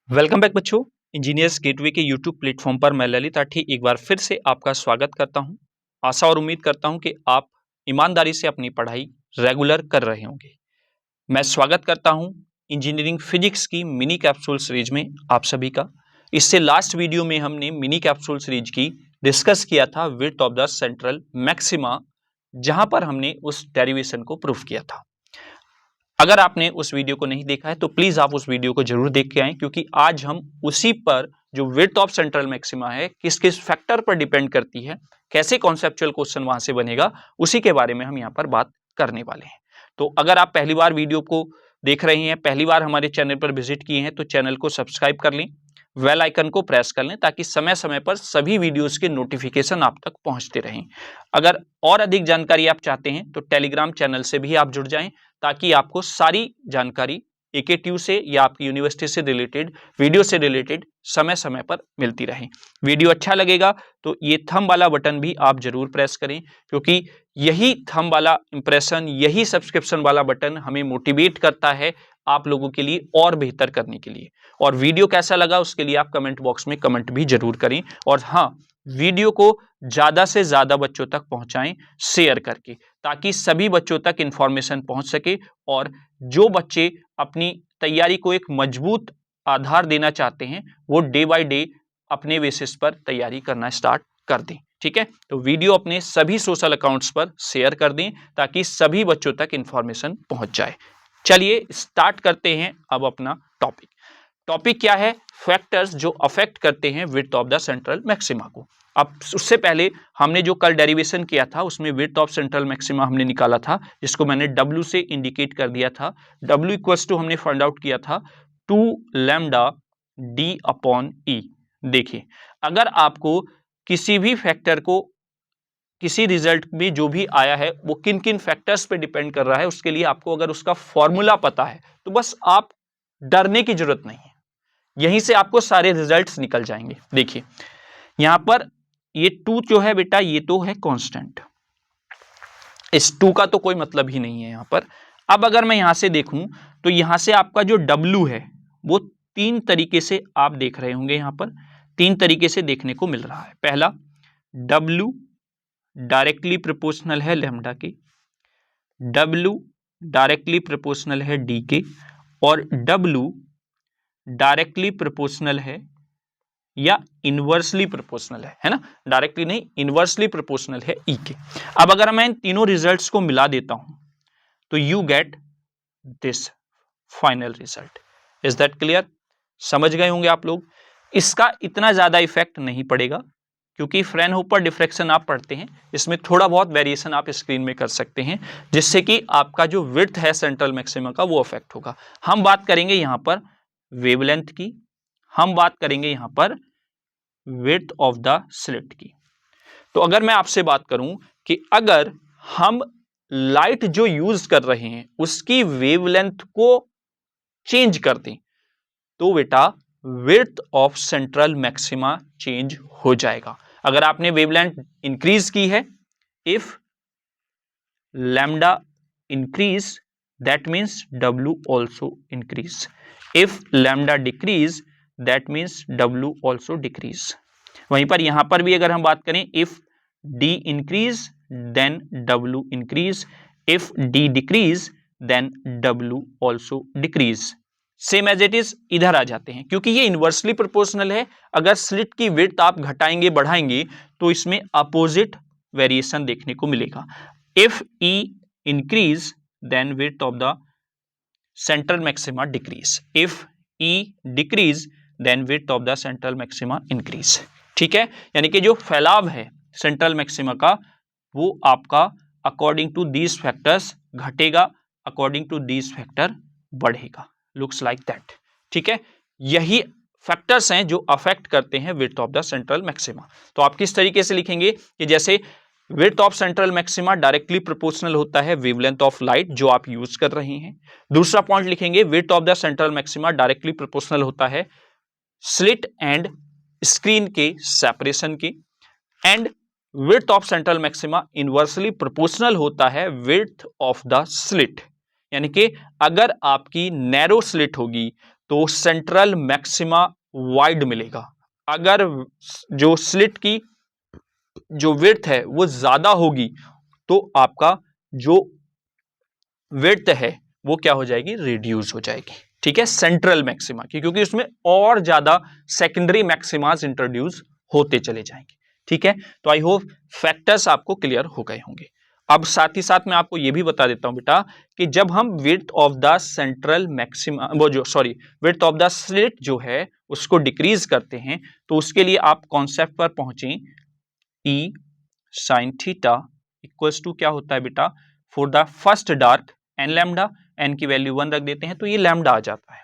Welcome back बच्चों। Engineers gateway के YouTube platform पर मैं ललित आठी एक बार फिर से आपका स्वागत करता हूं। आशा और उम्मीद करता हूं कि आप ईमानदारी से अपनी पढ़ाई रेगुलर कर रहे होंगे। मैं स्वागत करता हूं इंजीनियरिंग फिजिक्स की मिनी कैप्सूल सीरीज में आप सभी का। इससे लास्ट वीडियो में हमने मिनी कैप्सूल सीरीज की डिस्कस किया था width of the central maxima, जहां पर हमने उस डेरिवेशन को प्रूफ किया था। अगर आपने उस वीडियो को नहीं देखा है तो प्लीज आप उस वीडियो को जरूर देख के आएं, क्योंकि आज हम उसी पर जो विड्थ ऑफ सेंट्रल मैक्सिमा है किस किस फैक्टर पर डिपेंड करती है, कैसे कॉन्सेप्चुअल क्वेश्चन वहां से बनेगा, उसी के बारे में हम यहाँ पर बात करने वाले हैं। तो अगर आप पहली बार वीडियो को देख रहे हैं, पहली बार हमारे चैनल पर विजिट किए हैं, तो चैनल को सब्सक्राइब कर लें, बेल आइकन को प्रेस कर लें, ताकि समय समय पर सभी वीडियोस के नोटिफिकेशन आप तक पहुंचते रहें। अगर और अधिक जानकारी आप चाहते हैं तो टेलीग्राम चैनल से भी आप जुड़ जाएं, ताकि आपको सारी जानकारी AKTU से या आपकी यूनिवर्सिटी से रिलेटेड, वीडियो से रिलेटेड समय समय पर मिलती रहे। वीडियो अच्छा लगेगा तो ये थंब वाला बटन भी आप जरूर प्रेस करें, क्योंकि यही थंब वाला इंप्रेशन, यही सब्सक्रिप्शन वाला बटन हमें मोटिवेट करता है आप लोगों के लिए और बेहतर करने के लिए। और वीडियो कैसा लगा उसके लिए आप कमेंट बॉक्स में कमेंट भी जरूर करें। और हाँ, वीडियो को ज्यादा से ज्यादा बच्चों तक पहुंचाएं शेयर करके, ताकि सभी बच्चों तक इंफॉर्मेशन पहुंच सके और जो बच्चे अपनी तैयारी को एक मजबूत आधार देना चाहते हैं वो डे बाय डे अपने बेसिस पर तैयारी करना स्टार्ट कर दें। ठीक है, तो वीडियो अपने सभी सोशल अकाउंट्स पर शेयर कर दें ताकि सभी बच्चों तक इंफॉर्मेशन पहुंच जाए। चलिए स्टार्ट करते हैं अब अपना टॉपिक। टॉपिक क्या है? फैक्टर्स जो अफेक्ट करते हैं width of the central maxima को। अब उससे पहले हमने जो कल डेरिवेशन किया था उसमें विड्थ ऑफ सेंट्रल मैक्सिमा हमने निकाला था, जिसको मैंने W से इंडिकेट कर दिया था। W इक्वल्स टू हमने फाइंड आउट किया था 2 लैम्डा D अपॉन E। देखिए, अगर आपको किसी भी फैक्टर को, किसी रिजल्ट में जो भी आया है वो किन किन फैक्टर्स पे डिपेंड कर रहा है, उसके लिए आपको अगर उसका फॉर्मूला पता है तो बस आप डरने की जरूरत नहीं है, यहीं से आपको सारे रिजल्ट्स निकल जाएंगे। देखिए यहां पर ये 2 जो है बेटा, ये तो है कांस्टेंट, इस 2 का तो कोई मतलब ही नहीं है यहां पर। अब अगर मैं यहां से देखूं तो यहां से आपका जो W है वो 3 तरीके से आप देख रहे होंगे, यहां पर 3 तरीके से देखने को मिल रहा है। पहला, W डायरेक्टली प्रोपोर्शनल है लैम्डा के, W डायरेक्टली प्रोपोर्शनल है D के, और W डायरेक्टली प्रोपोर्शनल है या इनवर्सली प्रोपोर्शनल है ना, डायरेक्टली नहीं, इनवर्सली प्रोपोर्शनल है E के। अब अगर मैं इन तीनों रिजल्ट्स को मिला देता हूं तो you get this final result. Is that clear? समझ गए होंगे आप लोग। इसका इतना ज्यादा इफेक्ट नहीं पड़ेगा, क्योंकि फ्रेनहोफर डिफ्रैक्शन आप पढ़ते हैं, इसमें थोड़ा बहुत वेरिएशन आप स्क्रीन में कर सकते हैं, जिससे कि आपका जो विड्थ है सेंट्रल मैक्सिमा का वो अफेक्ट होगा। हम बात करेंगे यहां पर वेवलेंथ की, हम बात करेंगे यहां पर विड्थ ऑफ द स्लिट की। तो अगर मैं आपसे बात करूं कि अगर हम लाइट जो यूज कर रहे हैं उसकी वेवलेंथ को चेंज कर दें तो बेटा width of central maxima change हो जाएगा। अगर आपने वेवलेंथ इंक्रीज की है, if lambda increase that means W also increase, if lambda decrease that means W also decrease। वहीं पर यहां पर भी अगर हम बात करें, if D increase then W increase, if D decrease then W also decrease। Same as it is इधर आ जाते हैं, क्योंकि ये इनवर्सली प्रोपोर्शनल है। अगर स्लिट की विड्थ आप घटाएंगे बढ़ाएंगे तो इसमें अपोजिट वेरिएशन देखने को मिलेगा। If E increase then width of the central maxima decrease, if E decrease then width of the central maxima increase। ठीक है, यानी कि जो फैलाव है सेंट्रल मैक्सिमा का वो आपका अकॉर्डिंग टू दीज फैक्टर्स घटेगा, अकॉर्डिंग टू दीज फैक्टर बढ़ेगा। Looks like that. ठीक है, यही फैक्टर्स हैं जो अफेक्ट करते हैं width of the central maxima. तो आप किस तरीके से लिखेंगे कि जैसे width of central maxima directly proportional होता है वेवलेंथ ऑफ लाइट जो आप यूज कर रहे हैं। दूसरा पॉइंट लिखेंगे, width of the central maxima directly proportional होता है स्लिट एंड स्क्रीन के सेपरेशन के, and width of central maxima inversely proportional होता है विड्थ ऑफ द स्लिट। यानी कि अगर आपकी नैरो स्लिट होगी तो सेंट्रल मैक्सिमा वाइड मिलेगा। अगर जो स्लिट की जो विड्थ है वो ज्यादा होगी तो आपका जो विड्थ है वो क्या हो जाएगी, रिड्यूस हो जाएगी। ठीक है, सेंट्रल मैक्सिमा की, क्योंकि उसमें और ज्यादा सेकेंडरी मैक्सिमास इंट्रोड्यूस होते चले जाएंगे। ठीक है, तो आई होप फैक्टर्स आपको क्लियर हो गए होंगे। अब साथ ही साथ मैं आपको यह भी बता देता हूं बेटा कि जब हम width of the central maxima width of the slit जो है उसको डिक्रीज करते हैं तो उसके लिए आप कॉन्सेप्ट पर पहुंचे, e sine theta equals to क्या होता है बेटा, for the first dark n lambda, n की वैल्यू 1 रख देते हैं तो ये लैम्डा आ जाता है।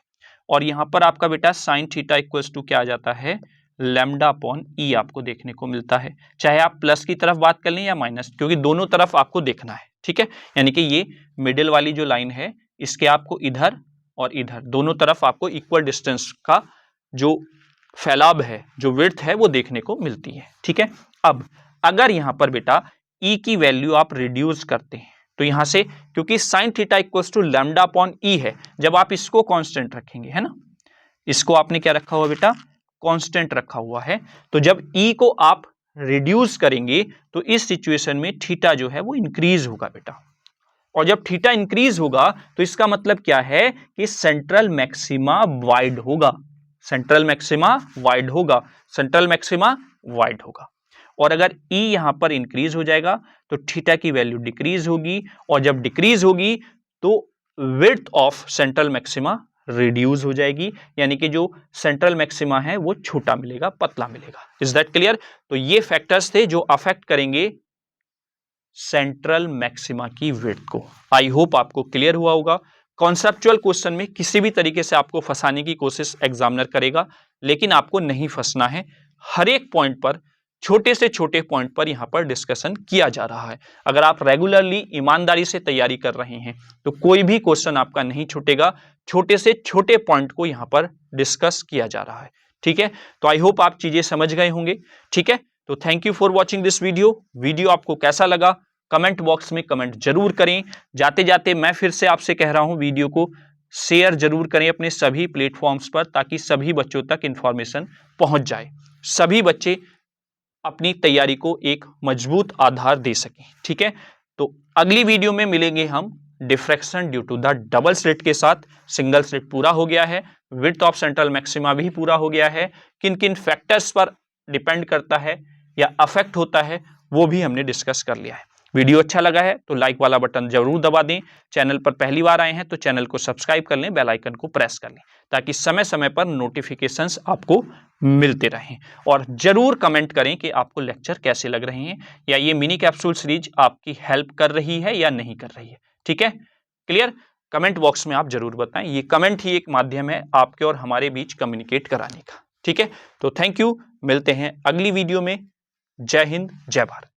और यहां पर आपका बेटा साइन थीटा इक्वल्स टू क्या आ जाता है, लैम्डा अपॉन ई आपको देखने को मिलता है। चाहे आप प्लस की तरफ बात कर लें या माइनस, क्योंकि दोनों तरफ आपको देखना है। ठीक है, यानी कि ये मिडिल वाली जो लाइन है इसके आपको इधर और इधर दोनों तरफ आपको इक्वल डिस्टेंस का जो फैलाव है, जो विड्थ है वो देखने को मिलती है। ठीक है, अब अगर यहां पर बेटा ई की वैल्यू आप रिड्यूस करते हैं तो यहां से, क्योंकि sine theta equals to lambda upon e है, जब आप इसको कांस्टेंट रखेंगे, है ना, इसको आपने क्या रखा हुआ बेटा, कांस्टेंट रखा हुआ है, तो जब ई को आप रिड्यूस करेंगे तो इस सिचुएशन में थीटा जो है वो इंक्रीज होगा बेटा। और जब थीटा इंक्रीज होगा तो इसका मतलब क्या है कि सेंट्रल मैक्सिमा वाइड होगा, सेंट्रल मैक्सिमा वाइड होगा, सेंट्रल मैक्सिमा वाइड होगा। और अगर ई यहां पर इंक्रीज हो जाएगा तो थीटा की वैल्यू डिक्रीज होगी, और जब डिक्रीज होगी तो width of central maxima reduce हो जाएगी, यानी कि जो सेंट्रल मैक्सिमा है वो छोटा मिलेगा, पतला मिलेगा। Is that clear? तो ये फैक्टर्स थे जो अफेक्ट करेंगे सेंट्रल मैक्सिमा की विड्थ को। आई होप आपको क्लियर हुआ होगा। कॉन्सेप्चुअल क्वेश्चन में किसी भी तरीके से आपको फंसाने की कोशिश एग्जामिनर करेगा, लेकिन आपको नहीं फंसना है। हर एक पॉइंट पर, छोटे से छोटे पॉइंट पर यहां पर डिस्कशन किया जा रहा है। अगर आप रेगुलरली ईमानदारी से तैयारी कर रहे हैं तो कोई भी क्वेश्चन आपका नहीं छूटेगा, छोटे से छोटे पॉइंट को यहां पर डिस्कस किया जा रहा है। ठीक है, तो आई होप आप चीजें समझ गए होंगे। ठीक है, तो thank you for watching this video आपको कैसा लगा कमेंट बॉक्स में कमेंट जरूर करें। जाते जाते मैं फिर से आपसे कह रहा हूं, वीडियो को शेयर जरूर करें अपने सभी प्लेटफॉर्म्स पर, ताकि सभी बच्चों तक इंफॉर्मेशन पहुंच जाए, सभी बच्चे अपनी तैयारी को एक मजबूत आधार दे सकें। ठीक है, तो अगली वीडियो में मिलेंगे हम diffraction due to the double slit के साथ। सिंगल स्लिट पूरा हो गया है, विड्थ ऑफ सेंट्रल मैक्सिमा भी पूरा हो गया है, किन किन फैक्टर्स पर डिपेंड करता है या अफेक्ट होता है वो भी हमने डिस्कस कर लिया है। वीडियो अच्छा लगा है तो लाइक वाला बटन जरूर दबा दें। चैनल पर पहली बार आए हैं तो चैनल को सब्सक्राइब कर लें, बेल आइकन को प्रेस कर लें, ताकि समय समय पर नोटिफिकेशंस आपको मिलते रहें। और जरूर कमेंट करें कि आपको लेक्चर कैसे लग रहे हैं, या ये मिनी कैप्सूल सीरीज आपकी हेल्प कर रही है या नहीं कर रही है। ठीक है, क्लियर? कमेंट बॉक्स में आप जरूर बताएं। ये कमेंट ही एक माध्यम है आपके और हमारे बीच कम्युनिकेट कराने का। ठीक है, तो थैंक यू, मिलते हैं अगली वीडियो में। जय हिंद, जय भारत।